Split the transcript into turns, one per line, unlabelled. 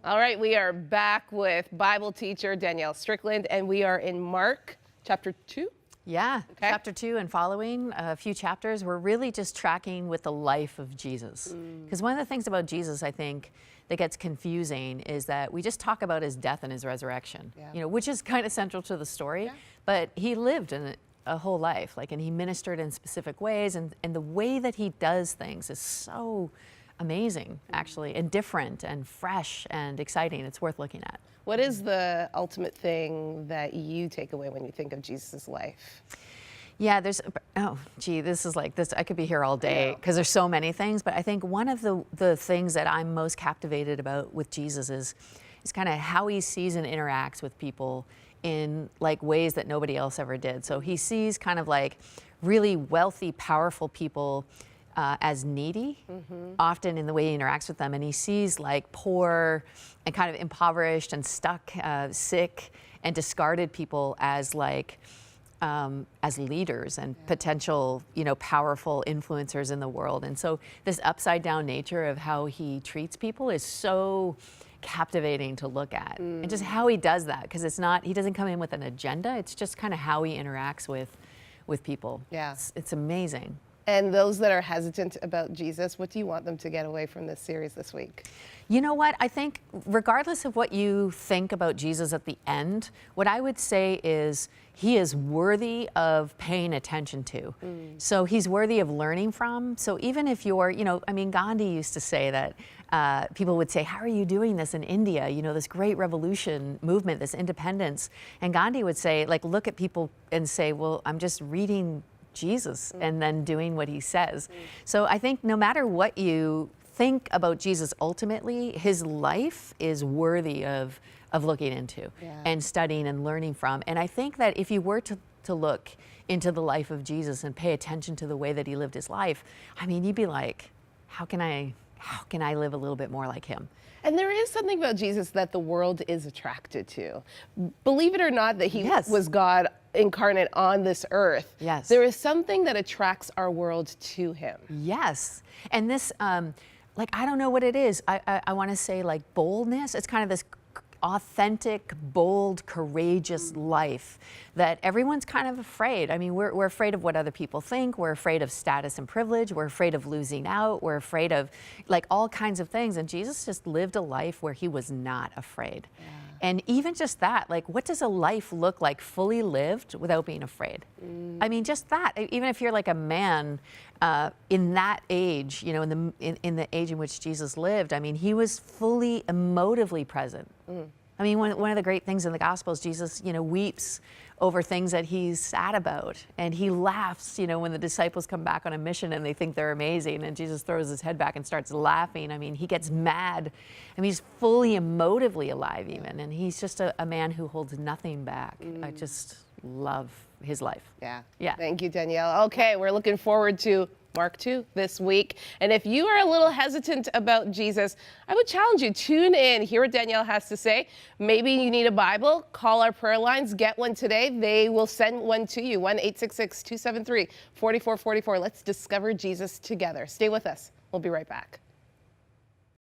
All right, we are back with Bible teacher Danielle Strickland, and we are in Mark chapter 2.
Yeah,
Okay.
chapter 2 and following, a few chapters, we're really just tracking with the life of Jesus. Because one of the things about Jesus, I think, that gets confusing is that we just talk about his death and his resurrection, which is kind of central to the story, but he lived a whole life, and he ministered in specific ways, and the way that he does things is so amazing, actually, and different and fresh and exciting. It's worth looking at.
What is the ultimate thing that you take away when you think of Jesus' life?
Yeah, this is like this. I could be here all day because there's so many things, but I think one of the things that I'm most captivated about with Jesus is kind of how he sees and interacts with people in like ways that nobody else ever did. So he sees kind of like really wealthy, powerful people as needy, often in the way he interacts with them, and he sees like poor and kind of impoverished and stuck, sick and discarded people as like as leaders and potential, powerful influencers in the world. And so this upside down nature of how he treats people is so captivating to look at, and just how he does that, because he doesn't come in with an agenda. It's just kind of how he interacts with people.
Yeah,
it's amazing.
And those that are hesitant about Jesus, what do you want them to get away from this series this week?
You know what? I think regardless of what you think about Jesus at the end, what I would say is he is worthy of paying attention to. So he's worthy of learning from. So even if you're, Gandhi used to say that people would say, how are you doing this in India? This great revolution movement, this independence. And Gandhi would say, like, look at people and say, well, I'm just reading Jesus and then doing what he says. So I think no matter what you think about Jesus, ultimately his life is worthy of looking into and studying and learning from. And I think that if you were to look into the life of Jesus and pay attention to the way that he lived his life, you'd be like, how can I live a little bit more like him?
And there is something about Jesus that the world is attracted to. Believe it or not that he was God incarnate on this earth.
Yes.
There is something that attracts our world to him.
Yes. And this, I don't know what it is. I want to say like boldness. It's kind of this authentic, bold, courageous life that everyone's kind of afraid. We're afraid of what other people think. We're afraid of status and privilege. We're afraid of losing out. We're afraid of like all kinds of things. And Jesus just lived a life where he was not afraid. And even just that, like, what does a life look like fully lived without being afraid? Just that. Even if you're like a man in that age, in the age in which Jesus lived, he was fully emotively present. One of the great things in the Gospels, Jesus, weeps over things that he's sad about. And he laughs, when the disciples come back on a mission and they think they're amazing. And Jesus throws his head back and starts laughing. He gets mad. He's fully emotively alive even. And he's just a man who holds nothing back. I just love his life.
Yeah. Thank you, Danielle. Okay, we're looking forward to Mark 2 this week. And if you are a little hesitant about Jesus, I would challenge you, tune in, hear what Danielle has to say. Maybe you need a Bible, call our prayer lines, get one today. They will send one to you, 1-866-273-4444. Let's discover Jesus together. Stay with us. We'll be right back.